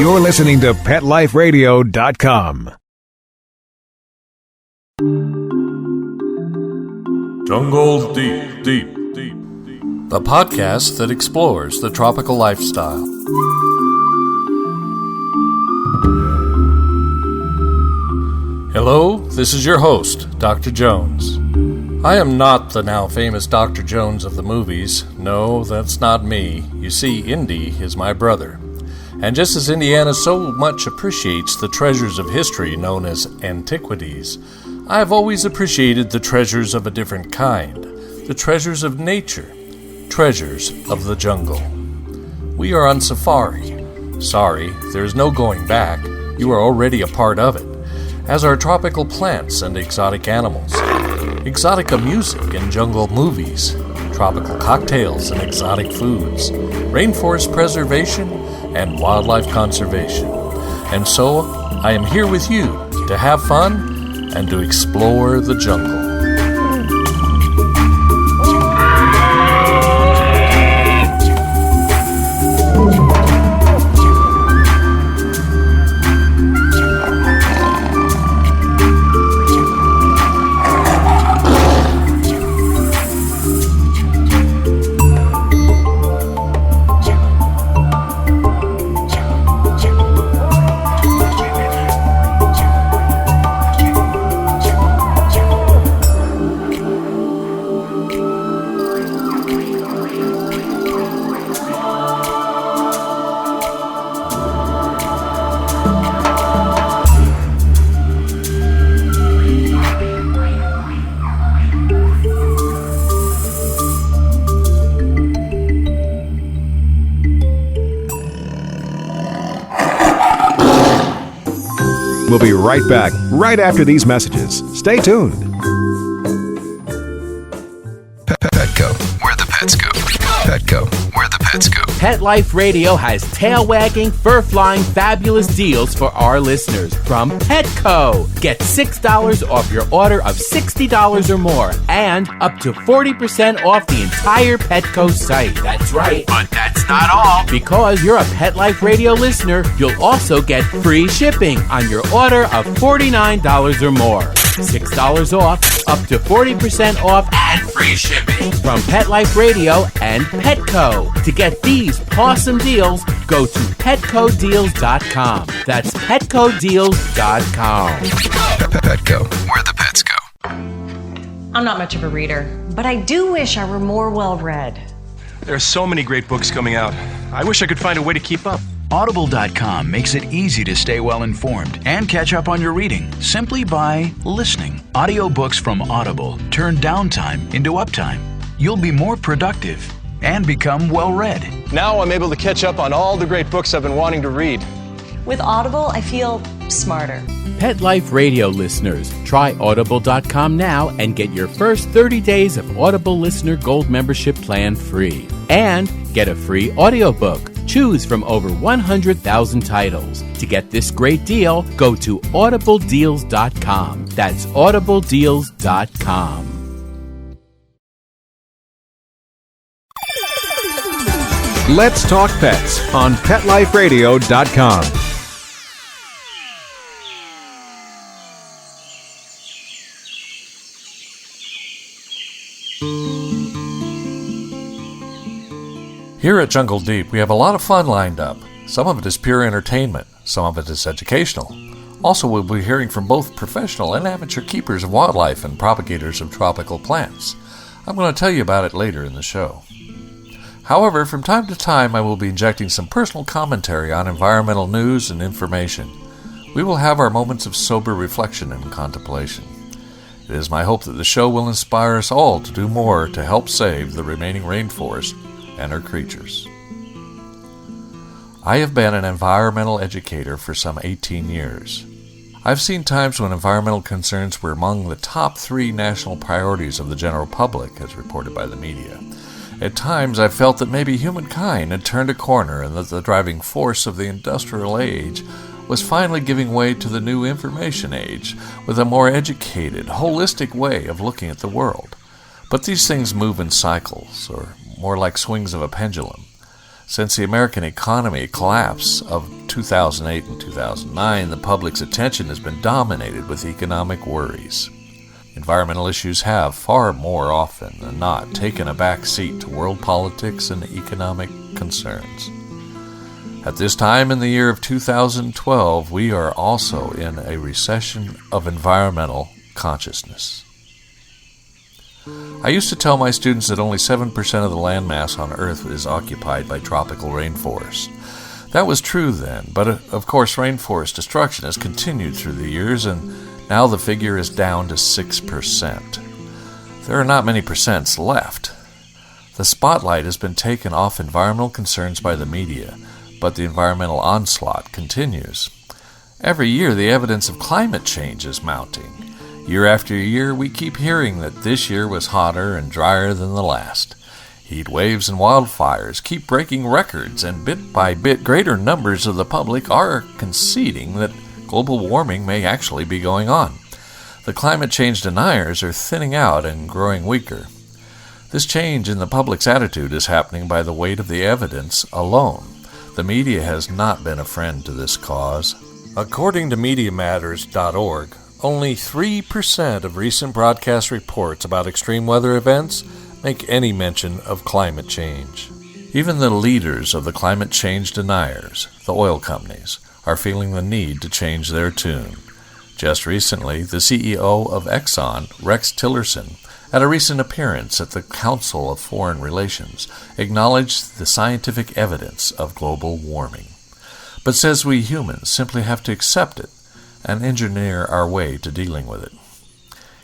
You're listening to PetLifeRadio.com. Jungle Deep. The podcast that explores the tropical lifestyle. Hello, this is your host, Dr. Jones. I am not the now famous Dr. Jones of the movies. No, that's not me. You see, Indy is my brother. And just as Indiana so much appreciates the treasures of history known as antiquities, I have always appreciated the treasures of a different kind, the treasures of nature, treasures of the jungle. We are on safari. Sorry, there is no going back. You are already a part of it, as are tropical plants and exotic animals, exotica music and jungle movies, tropical cocktails and exotic foods, rainforest preservation and wildlife conservation. And so, I am here with you to have fun and to explore the jungle. We'll be right back, right after these messages. Stay tuned. Petco, where the pets go. Petco, where the pets go. Pet Life Radio has tail-wagging, fur-flying, fabulous deals for our listeners from Petco. Get $6 off your order of $60 or more and up to 40% off the entire Petco site. That's right, but that's not all. Because you're a Pet Life Radio listener, you'll also get free shipping on your order of $49 or more. $6 off, up to 40% off, and free shipping from Pet Life Radio and Petco. To get these awesome deals, go to PetcoDeals.com. That's PetcoDeals.com. Petco, where the pets go. I'm not much of a reader, but I do wish I were more well-read. There are so many great books coming out. I wish I could find a way to keep up. Audible.com makes it easy to stay well informed and catch up on your reading simply by listening. Audiobooks from Audible turn downtime into uptime. You'll be more productive and become well read. Now I'm able to catch up on all the great books I've been wanting to read. With Audible, I feel smarter. Pet Life Radio listeners, try Audible.com now and get your first 30 days of Audible Listener Gold membership plan free. And get a free audiobook. Choose from over 100,000 titles. To get this great deal, go to audibledeals.com. That's audibledeals.com. Let's Talk Pets on PetLifeRadio.com. Here at Jungle Deep, we have a lot of fun lined up. Some of it is pure entertainment, some of it is educational. Also, we'll be hearing from both professional and amateur keepers of wildlife and propagators of tropical plants. I'm going to tell you about it later in the show. However, from time to time, I will be injecting some personal commentary on environmental news and information. We will have our moments of sober reflection and contemplation. It is my hope that the show will inspire us all to do more to help save the remaining rainforest and her creatures. I have been an environmental educator for some 18 years. I've seen times when environmental concerns were among the top 3 national priorities of the general public, as reported by the media. At times, I felt that maybe humankind had turned a corner and that the driving force of the industrial age was finally giving way to the new information age with a more educated, holistic way of looking at the world. But these things move in cycles, or more like swings of a pendulum. Since the American economy collapse of 2008 and 2009, the public's attention has been dominated with economic worries. Environmental issues have, far more often than not, taken a back seat to world politics and economic concerns. At this time in the year of 2012, we are also in a recession of environmental consciousness. I used to tell my students that only 7% of the landmass on Earth is occupied by tropical rainforests. That was true then, but of course rainforest destruction has continued through the years, and now the figure is down to 6%. There are not many percents left. The spotlight has been taken off environmental concerns by the media, but the environmental onslaught continues. Every year the evidence of climate change is mounting. Year after year, we keep hearing that this year was hotter and drier than the last. Heat waves and wildfires keep breaking records, and bit by bit, greater numbers of the public are conceding that global warming may actually be going on. The climate change deniers are thinning out and growing weaker. This change in the public's attitude is happening by the weight of the evidence alone. The media has not been a friend to this cause. According to MediaMatters.org, only 3% of recent broadcast reports about extreme weather events make any mention of climate change. Even the leaders of the climate change deniers, the oil companies, are feeling the need to change their tune. Just recently, the CEO of Exxon, Rex Tillerson, at a recent appearance at the Council of Foreign Relations, acknowledged the scientific evidence of global warming, but says we humans simply have to accept it and engineer our way to dealing with it.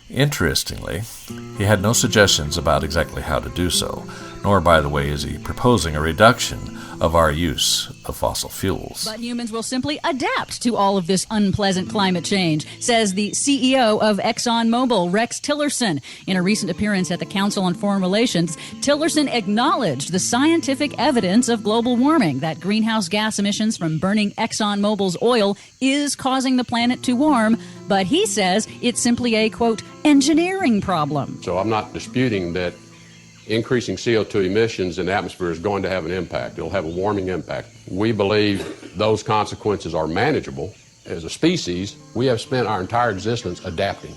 Interestingly, he had no suggestions about exactly how to do so, nor, by the way, is he proposing a reduction of our use of fossil fuels. But humans will simply adapt to all of this unpleasant climate change, says the CEO of ExxonMobil, Rex Tillerson. In a recent appearance at the Council on Foreign Relations, Tillerson acknowledged the scientific evidence of global warming, that greenhouse gas emissions from burning ExxonMobil's oil is causing the planet to warm, but he says it's simply a, quote, engineering problem. So I'm not disputing that increasing CO2 emissions in the atmosphere is going to have an impact. It'll have a warming impact. We believe those consequences are manageable. As a species, we have spent our entire existence adapting.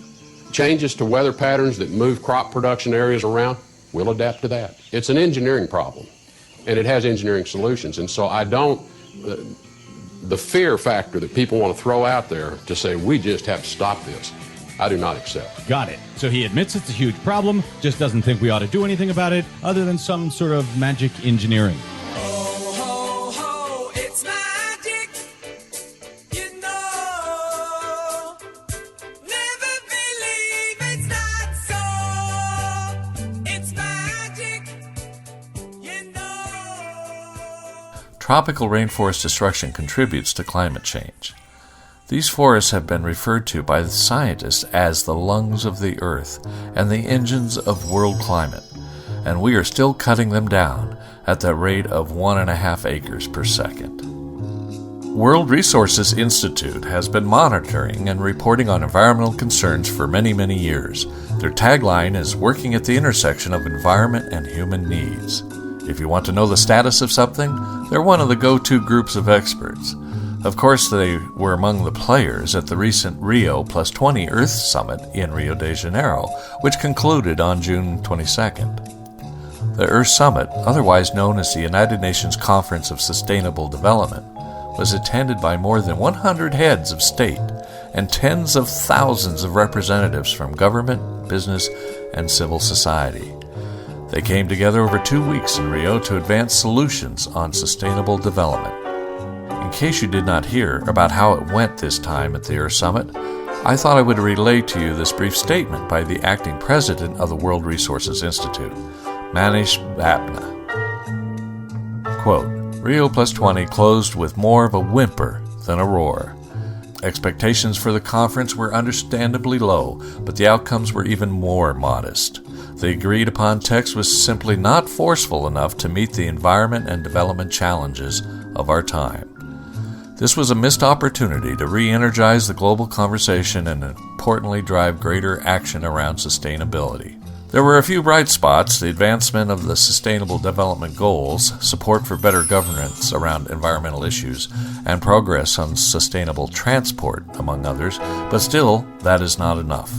Changes to weather patterns that move crop production areas around, we'll adapt to that. It's an engineering problem, and it has engineering solutions. And so I don't, the fear factor that people want to throw out there to say we just have to stop this, I do not accept. Got it. So he admits it's a huge problem, just doesn't think we ought to do anything about it other than some sort of magic engineering. Ho, ho, ho, it's magic, you know. Never believe it's not so. It's magic, you know. Tropical rainforest destruction contributes to climate change. These forests have been referred to by the scientists as the lungs of the earth and the engines of world climate, and we are still cutting them down at the rate of 1.5 acres per second. World Resources Institute has been monitoring and reporting on environmental concerns for many, many years. Their tagline is working at the intersection of environment and human needs. If you want to know the status of something, they're one of the go-to groups of experts. Of course, they were among the players at the recent Rio +20 Earth Summit in Rio de Janeiro, which concluded on June 22nd. The Earth Summit, otherwise known as the United Nations Conference of Sustainable Development, was attended by more than 100 heads of state and tens of thousands of representatives from government, business, and civil society. They came together over 2 weeks in Rio to advance solutions on sustainable development. In case you did not hear about how it went this time at the Earth Summit, I thought I would relay to you this brief statement by the acting president of the World Resources Institute, Manish Bhatna. Quote, Rio +20 closed with more of a whimper than a roar. Expectations for the conference were understandably low, but the outcomes were even more modest. The agreed-upon text was simply not forceful enough to meet the environment and development challenges of our time. This was a missed opportunity to re-energize the global conversation and importantly drive greater action around sustainability. There were a few bright spots: the advancement of the Sustainable Development Goals, support for better governance around environmental issues, and progress on sustainable transport, among others, but still, that is not enough.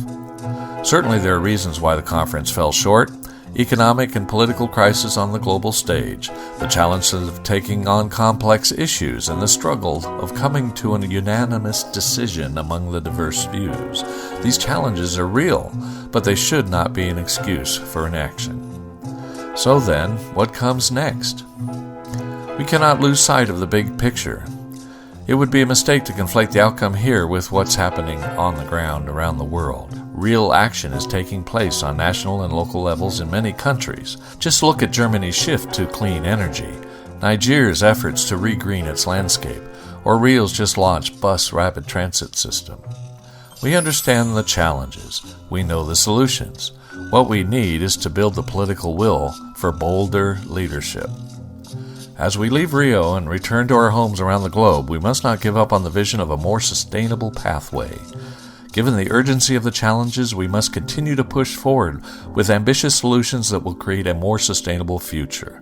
Certainly there are reasons why the conference fell short: economic and political crisis on the global stage, the challenge of taking on complex issues, and the struggle of coming to a unanimous decision among the diverse views. These challenges are real, but they should not be an excuse for inaction. So then, what comes next? We cannot lose sight of the big picture. It would be a mistake to conflate the outcome here with what's happening on the ground around the world. Real action is taking place on national and local levels in many countries. Just look at Germany's shift to clean energy, Nigeria's efforts to regreen its landscape, or Rio's just launched bus rapid transit system. We understand the challenges. We know the solutions. What we need is to build the political will for bolder leadership. As we leave Rio and return to our homes around the globe, we must not give up on the vision of a more sustainable pathway. Given the urgency of the challenges, we must continue to push forward with ambitious solutions that will create a more sustainable future."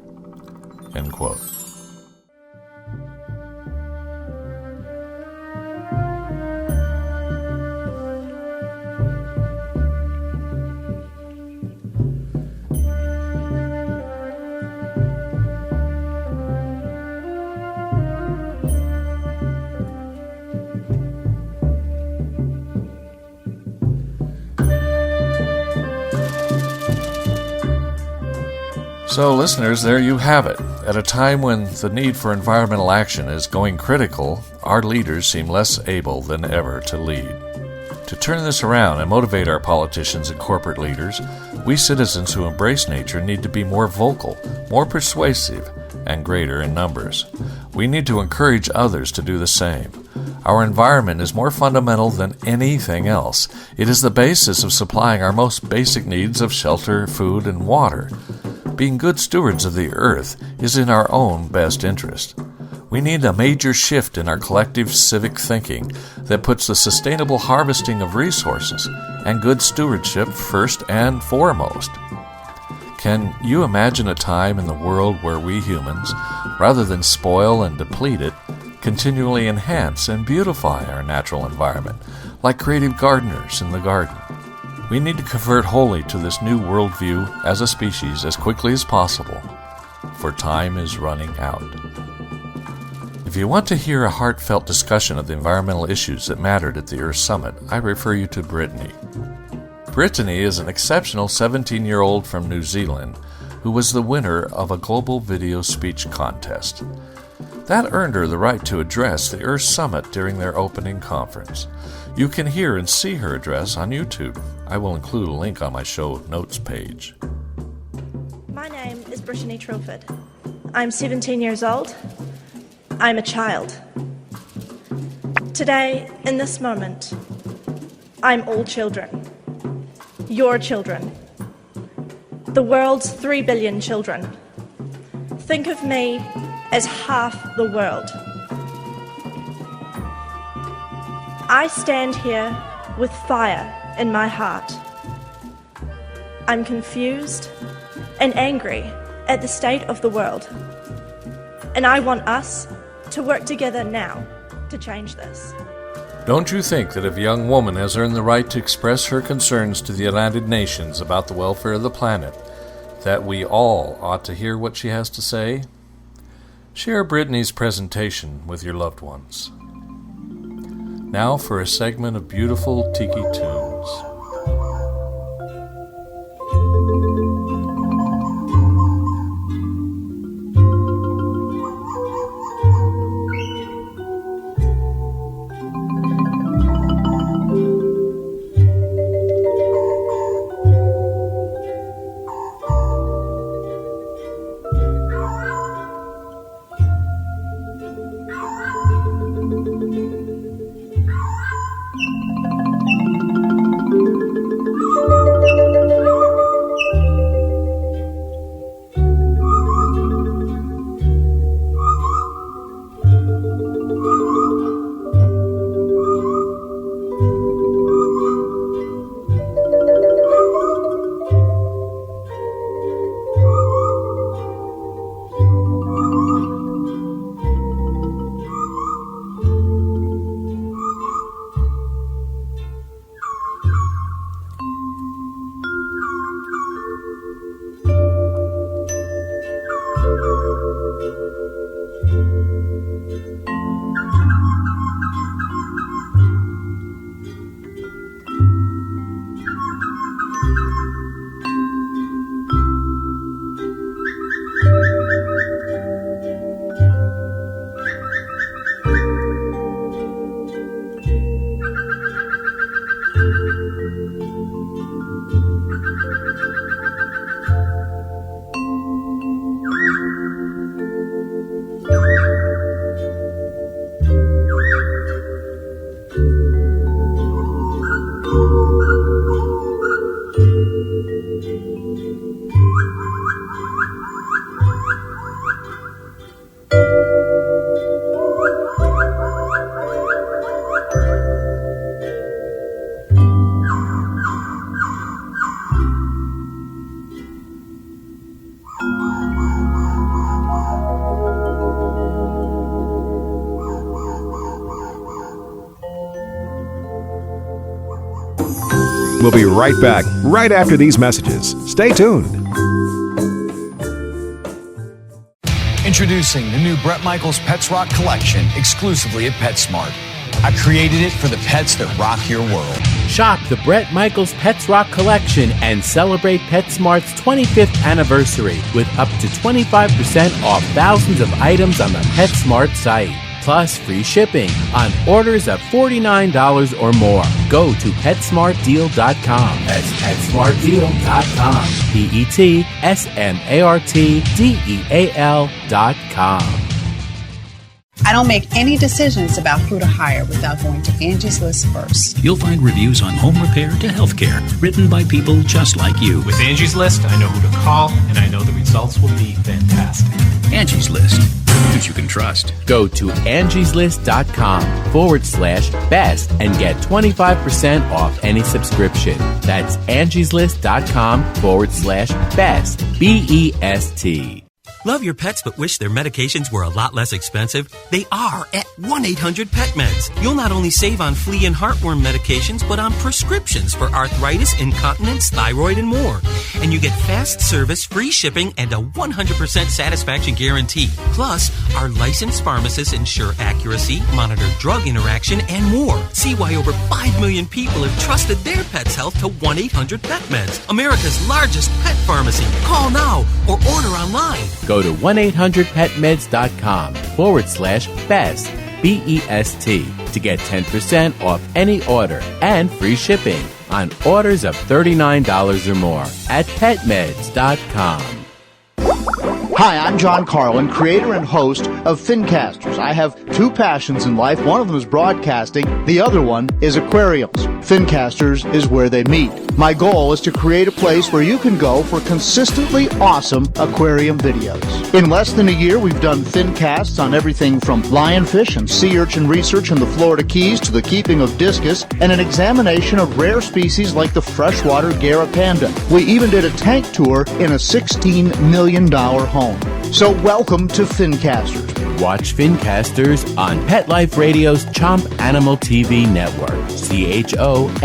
End quote. So, listeners, there you have it. At a time when the need for environmental action is going critical, our leaders seem less able than ever to lead. To turn this around and motivate our politicians and corporate leaders, we citizens who embrace nature need to be more vocal, more persuasive, and greater in numbers. We need to encourage others to do the same. Our environment is more fundamental than anything else. It is the basis of supplying our most basic needs of shelter, food, and water. Being good stewards of the earth is in our own best interest. We need a major shift in our collective civic thinking that puts the sustainable harvesting of resources and good stewardship first and foremost. Can you imagine a time in the world where we humans, rather than spoil and deplete it, continually enhance and beautify our natural environment, like creative gardeners in the garden? We need to convert wholly to this new worldview as a species as quickly as possible, for time is running out. If you want to hear a heartfelt discussion of the environmental issues that mattered at the Earth Summit, I refer you to Brittany. Brittany is an exceptional 17-year-old from New Zealand who was the winner of a global video speech contest. That earned her the right to address the Earth Summit during their opening conference. You can hear and see her address on YouTube. I will include a link on my show notes page. My name is Brittany Trilford. I'm 17 years old. I'm a child. Today, in this moment, I'm all children. Your children. The world's 3 billion children. Think of me as half the world. I stand here with fire in my heart. I'm confused and angry at the state of the world. And I want us to work together now to change this. Don't you think that if a young woman has earned the right to express her concerns to the United Nations about the welfare of the planet, that we all ought to hear what she has to say? Share Brittany's presentation with your loved ones. Now for a segment of beautiful tiki tunes. We'll be right back right after these messages. Stay tuned. Introducing the new Bret Michaels Pets Rock collection exclusively at PetSmart. I created it for the pets that rock your world. Shop the Bret Michaels Pets Rock collection and celebrate PetSmart's 25th anniversary with up to 25% off thousands of items on the PetSmart site. Plus free shipping on orders of $49 or more. Go to PetSmartDeal.com. That's PetSmartDeal.com. PetSmartDeal.com. I don't make any decisions about who to hire without going to Angie's List first. You'll find reviews on home repair to healthcare, written by people just like you. With Angie's List, I know who to call, and I know the results will be fantastic. Angie's List, who you can trust. Go to angieslist.com/best and get 25% off any subscription. That's angieslist.com/best. BEST. Love your pets but wish their medications were a lot less expensive? They are at 1-800-PET-MEDS. You'll not only save on flea and heartworm medications, but on prescriptions for arthritis, incontinence, thyroid, and more. And you get fast service, free shipping, and a 100% satisfaction guarantee. Plus, our licensed pharmacists ensure accuracy, monitor drug interaction, and more. See why over 5 million people have trusted their pet's health to 1-800-PET-MEDS, America's largest pet pharmacy. Call now or order online. Go to 1-800-PetMeds.com/best, BEST, to get 10% off any order and free shipping on orders of $39 or more at PetMeds.com. Hi, I'm John Carlin, creator and host of Fincasters. I have two passions in life. One of them is broadcasting. The other one is aquariums. Fincasters is where they meet. My goal is to create a place where you can go for consistently awesome aquarium videos. In less than a year, we've done Fincasts on everything from lionfish and sea urchin research in the Florida Keys to the keeping of discus and an examination of rare species like the freshwater Gara panda. We even did a tank tour in a $16 million home. So welcome to Fincasters. Watch Fincasters on Pet Life Radio's Chomp Animal TV network, CHOMMMP.com.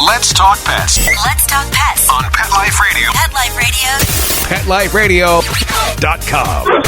Let's talk pets. Let's talk pets On Pet Life Radio. Pet Life Radio. PetLifeRadio.com.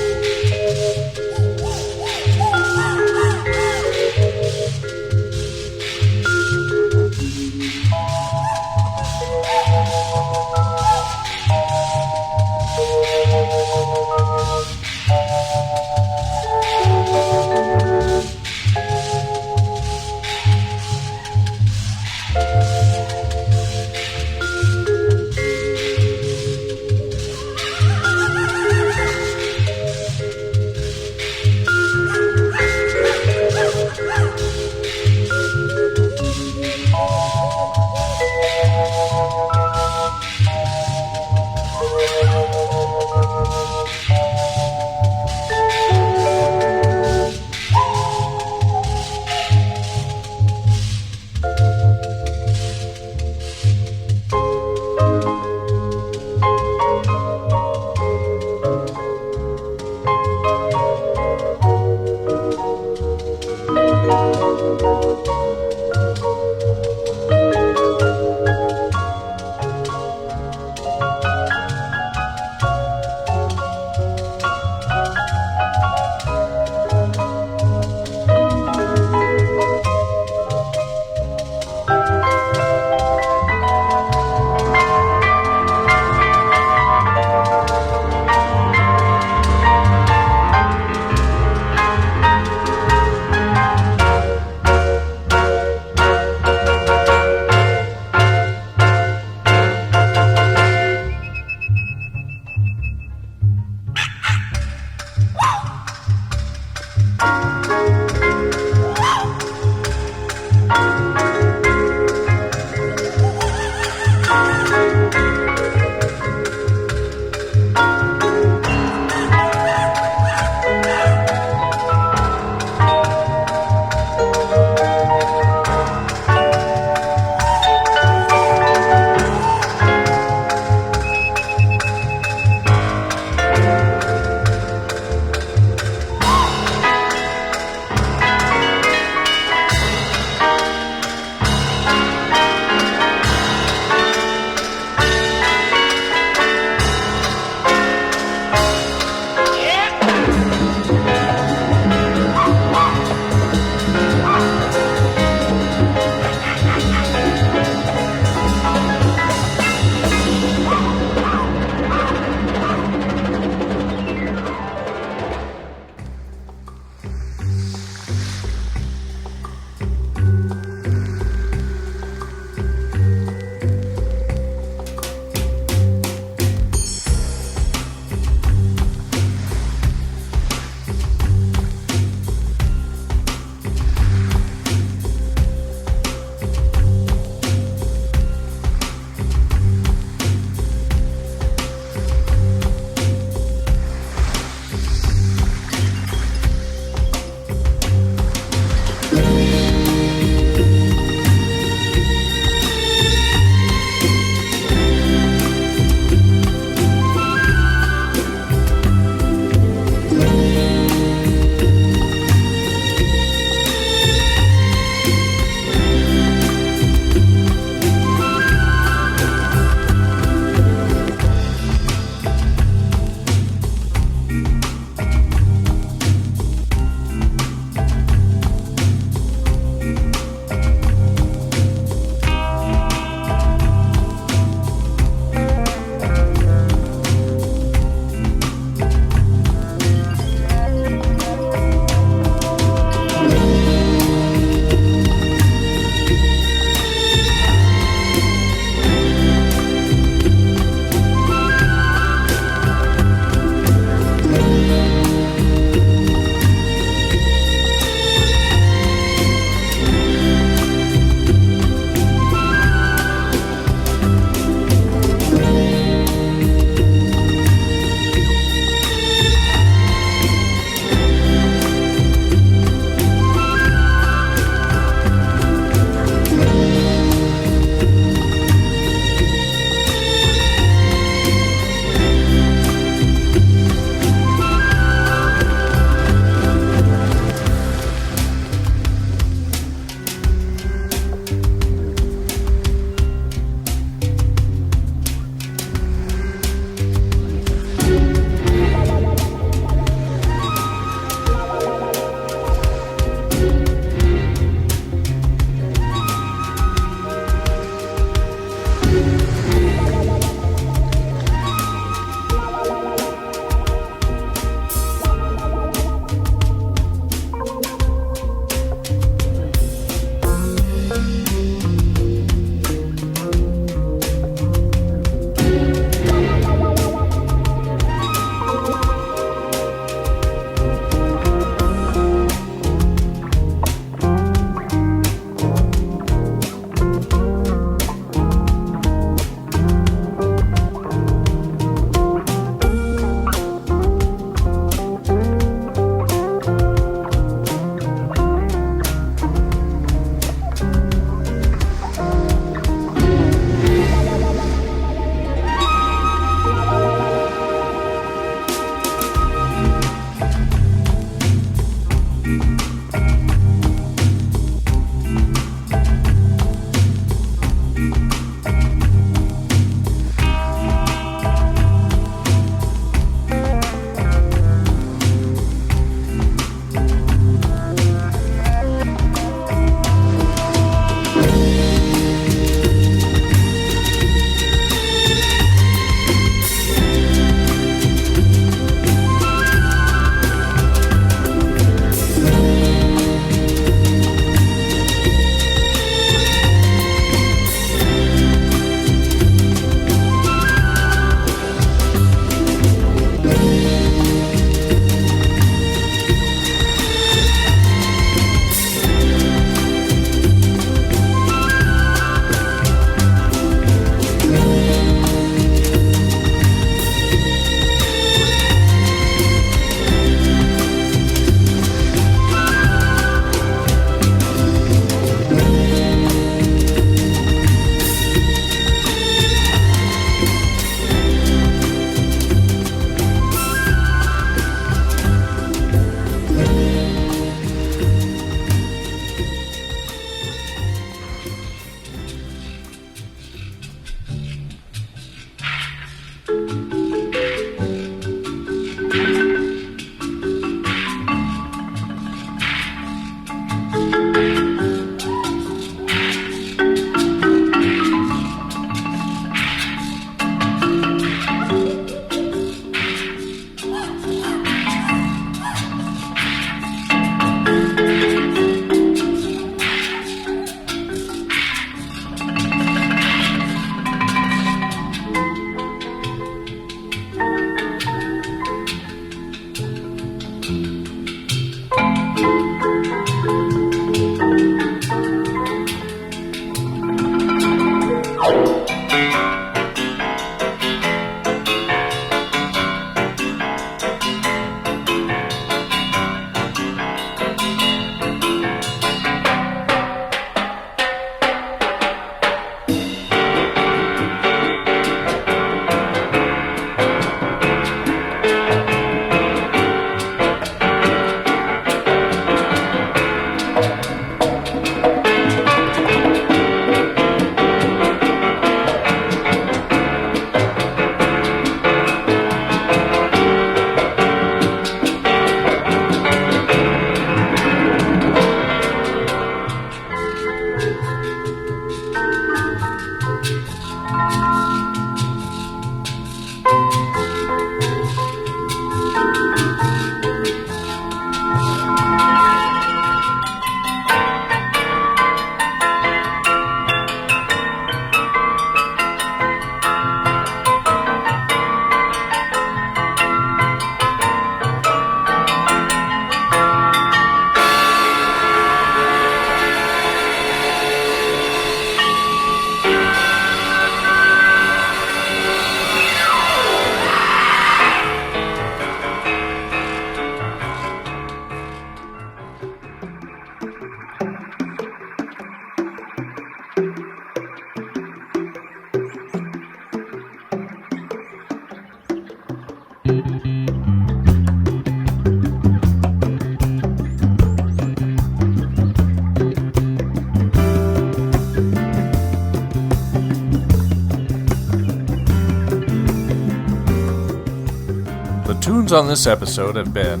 Words on this episode have been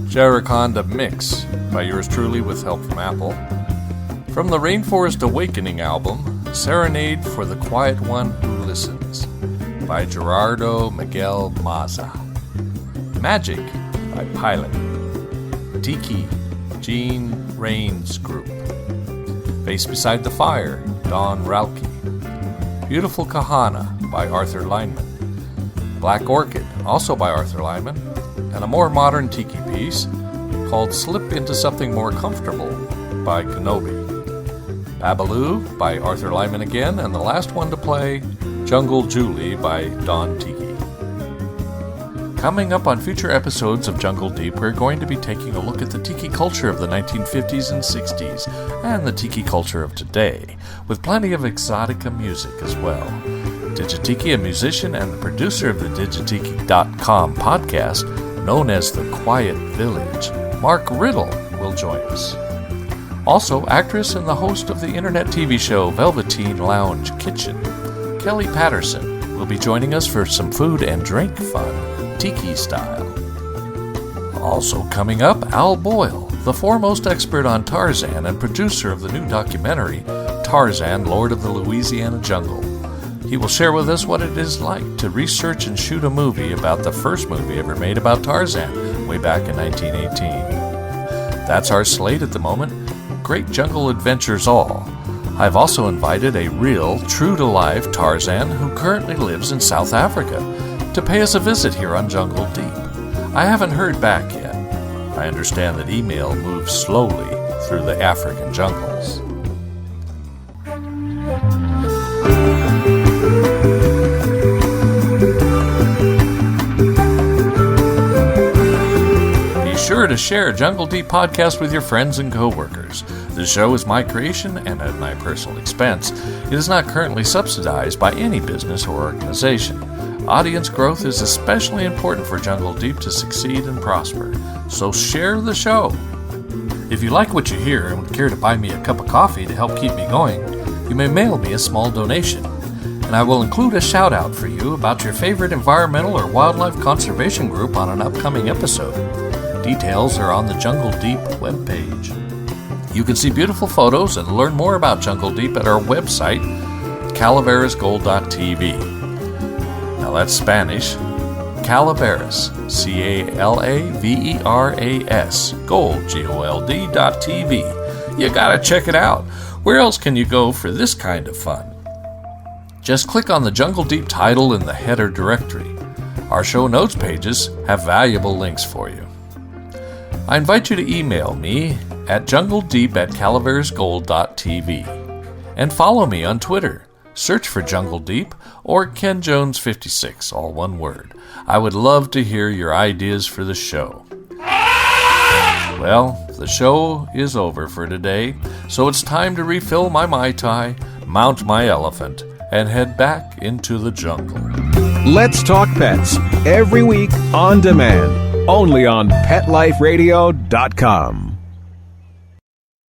Jericonda Mix by yours truly with help from Apple. From the Rainforest Awakening album, Serenade for the Quiet One Who Listens by Gerardo Miguel Maza. Magic by Pilot. Tiki, Gene Rains Group. Face Beside the Fire, Don Rauke. Beautiful Kahana by Arthur Lineman. Black Orchid, also by Arthur Lineman, and a more modern tiki piece called Slip Into Something More Comfortable by Kenobi. Babaloo by Arthur Lineman again, and the last one to play, Jungle Julie by Don Tiki. Coming up on future episodes of Jungle Deep, we're going to be taking a look at the tiki culture of the 1950s and 60s, and the tiki culture of today, with plenty of exotica music as well. Digitiki, a musician and the producer of the Digitiki.com podcast, known as The Quiet Village, Mark Riddle, will join us. Also, actress and the host of the internet TV show Velveteen Lounge Kitchen, Kelly Patterson, will be joining us for some food and drink fun, tiki style. Also coming up, Al Boyle, the foremost expert on Tarzan and producer of the new documentary, Tarzan, Lord of the Louisiana Jungle. He will share with us what it is like to research and shoot a movie about the first movie ever made about Tarzan, way back in 1918. That's our slate at the moment. Great jungle adventures all. I've also invited a real, true-to-life Tarzan who currently lives in South Africa to pay us a visit here on Jungle Deep. I haven't heard back yet. I understand that email moves slowly through the African jungles. Be sure to share Jungle Deep podcast with your friends and co-workers. The show is my creation and at my personal expense. It is not currently subsidized by any business or organization. Audience growth is especially important for Jungle Deep to succeed and prosper, so share the show. If you like what you hear and would care to buy me a cup of coffee to help keep me going, you may mail me a small donation, and I will include a shout out for you about your favorite environmental or wildlife conservation group on an upcoming episode. Details are on the Jungle Deep webpage. You can see beautiful photos and learn more about Jungle Deep at our website, calaverasgold.tv. Now that's Spanish. Calaveras, C-A-L-A-V-E-R-A-S, gold, G-O-L-D.tv. You gotta check it out. Where else can you go for this kind of fun? Just click on the Jungle Deep title in the header directory. Our show notes pages have valuable links for you. I invite you to email me at jungledeep@calaverasgold.tv and follow me on Twitter. Search for Jungle Deep or Ken Jones 56, all one word. I would love to hear your ideas for the show. Well, the show is over for today, so it's time to refill my Mai Tai, mount my elephant, and head back into the jungle. Let's Talk Pets, every week on demand, only on PetLifeRadio.com.